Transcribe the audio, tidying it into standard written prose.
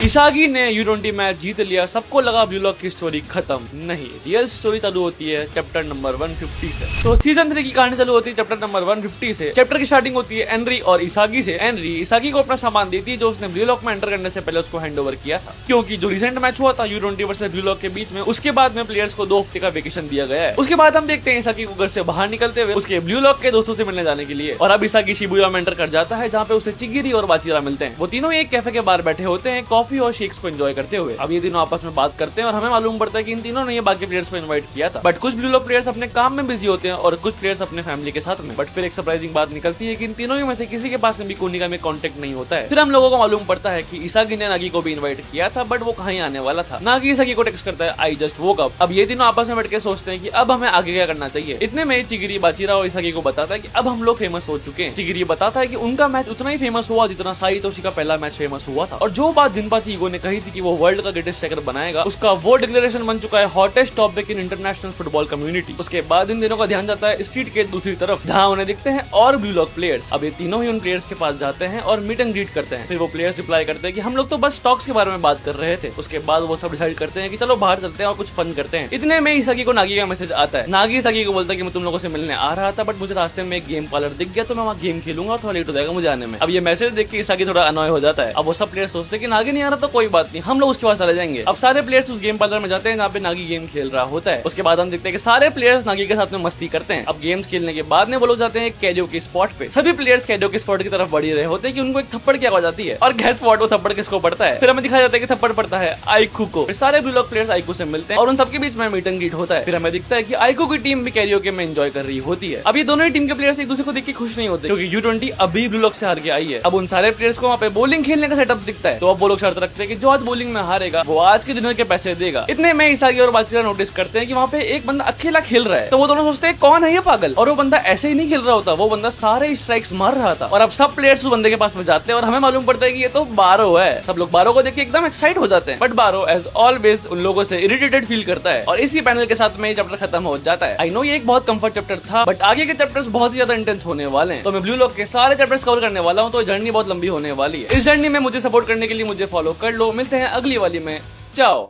इसागी ने U20 match जीत लिया, सबको लगा ब्लू लॉक की स्टोरी खत्म। नहीं, रियल स्टोरी चालू होती है चैप्टर नंबर 150 से। तो सीजन 3 की कहानी चालू होती है चैप्टर नंबर 150 से। चैप्टर की स्टार्टिंग होती है एनरी और इसागी से। एनरी इसागी को अपना सामान देती है जो उसने ब्लू लॉक में एंटर करने से पहले उसको हैंड ओवर किया था, क्योंकि जो रिसेंट मैच हुआ था U20 वर्सेस ब्लू लॉक के बीच में, उसके बाद में प्लेयर्स को 2 हफ्ते का वेकेशन दिया गया है। उसके बाद हम देखते हैं इसागी को घर से बाहर निकलते हुए उसके ब्लू लॉक के दोस्तों से मिलने जाने के लिए, और अब इसागी शिबुया में एंटर कर जाता है जहाँ पे उसे चिगिरी और बाचिरा मिलते हैं। वो तीनों एक कैफे के बाहर बैठे होते हैं कॉफी और शेक्स को एंजॉय करते हुए। अब ये तीनों आपस में बात करते हैं और हमें मालूम पड़ता है कि इन तीनों ने ये बाकी प्लेयर्स को इनवाइट किया था, बट कुछ ब्लू लॉक प्लेयर्स अपने काम में बिजी होते हैं और कुछ प्लेयर्स अपने फैमिली के साथ में। बट फिर एक सरप्राइजिंग बात निकलती है कि इन तीनों में से किसी के पास भी कोनिका में कॉन्टेक्ट नहीं होता है। फिर हम लोगों को मालूम पड़ता है कि इसागी ने नागी को भी इन्वाइट किया था, बट वो कहीं आने वाला था। नागी इसागी को टेक्स्ट करता है आई जस्ट वोक अप। अब ये तीनों आपस में बैठ के सोचते हैं कि अब हमें आगे क्या करना चाहिए। इतने में चिगिरी बाचिरा और इसागी को बताता है कि अब हम लोग फेमस हो चुके हैं। चिगिरी बताता है कि उनका मैच उतना ही फेमस हुआ जितना साइतोशी का पहला मैच फेमस हुआ था, और जो बात जिनपाची ईगो ने कही थी कि वो वर्ल्ड का ग्रेटेस्ट स्ट्राइकर बनाएगा, उसका वो डिक्लेरेशन बन चुका है hottest topic in international football community. उसके बाद इन दिनों का ध्यान जाता है स्ट्रीट के दूसरी तरफ, जहां उन्हें दिखते हैं और ब्लू लॉक प्लेयर्स। अब ये तीनों ही उन प्लेयर्स के पास जाते हैं और मीट एंड ग्रीट करते हैं। फिर वो प्लेयर्स रिप्लाई करते हैं कि हम लोग तो बस स्टॉक्स के बारे में बात कर रहे थे। उसके बाद वो सब डिसाइड करते हैं कि चलो बाहर चलते हैं और कुछ फन करते हैं। इतने में इसागी को नागी का मैसेज आता है। नागी इसागी को बोलता है कि मैं तुम लोगों से मिलने आ रहा था, बट मुझे रास्ते में एक गेम पार्लर दिख गया तो मैं वहाँ गेम खेलूंगा, थोड़ा लेट हो जाएगा मुझे आने में। अब ये मैसेज देख के इसागी थोड़ा अनॉय हो जाता है। अब वो सब प्लेयर्स सोचते हैं कि नागी नहीं आ रहा तो कोई बात नहीं, हम लोग उसके पास चले जाएंगे। अब सारे प्लेयर्स उस गेम पार्लर में जाते हैं जहाँ पे नागी गेम खेल रहा होता है। उसके बाद हम देखते हैं कि सारे प्लेयर्स नागी के साथ में मस्ती करते हैं। अब गेम्स खेलने के बाद में वो लोग जाते हैं कैरियोके स्पॉट पे। सभी प्लेयर्स कैरियोके स्पॉट की तरफ बढ़ी रहे होते हैं कि उनको एक थप्पड़ की आवाज आती है, और गैस स्पॉट वो थप्पड़ किसको पड़ता है। फिर हमें दिखाया जाता है कि थप्पड़ पड़ता है आइकू को। फिर सारे ब्लू लॉक प्लेयर्स आइकू से मिलते हैं और उन सबके बीच में मीट एंड ग्रीट होता है। फिर हमें दिखता है कि आइकू की टीम भी कैरियोके में एंजॉय कर रही होती है। अब ये दोनों ही टीम के प्लेयर्स एक दूसरे को देख के खुश नहीं होते, क्योंकि U20 अभी ब्लू लॉक से हार के आई है। अब उन सारे प्लेयर्स को वहाँ पे बॉलिंग खेलने का सेटअप दिखता है, तो अब वो लोग शर्त रखते हैं कि जो आज बॉलिंग में हारेगा वो आज के डिनर के पैसे देगा। इतने में इसागी और बाचिरा नोटिस करते हैं कि वहाँ पे एक बंदा अकेला खेल रहा है, तो वो दोनों सोचते हैं कौन है ये पागल, और वो बंदा ऐसे ही नहीं खेल रहा होता, वो बंदा सारे स्ट्राइक्स मार रहा था। और अब सब प्लेयर्स उस बंदे के पास में जाते हैं और हमें मालूम पड़ता है कि ये तो बारो है। सब लोग बारो को देख के एकदम एक्साइट हो जाते हैं, बट बारो एज ऑलवेज उन लोगों से इरिटेटेड फील करता है, और इसी पैनल के साथ में ये चैप्टर खत्म हो जाता है। आई नो ये एक बहुत कंफर्ट चैप्टर था, बट आगे के चैप्टर्स बहुत ही ज्यादा इंटेंस होने वाले हैं, तो मैं ब्लू लॉक के सारे चैप्टर्स कवर करने वाला हूँ, तो जर्नी बहुत लंबी होने वाली है। इस जर्नी में मुझे सपोर्ट करने के लिए मुझे फॉलो कर लो। मिलते हैं अगली वाली में, चाओ।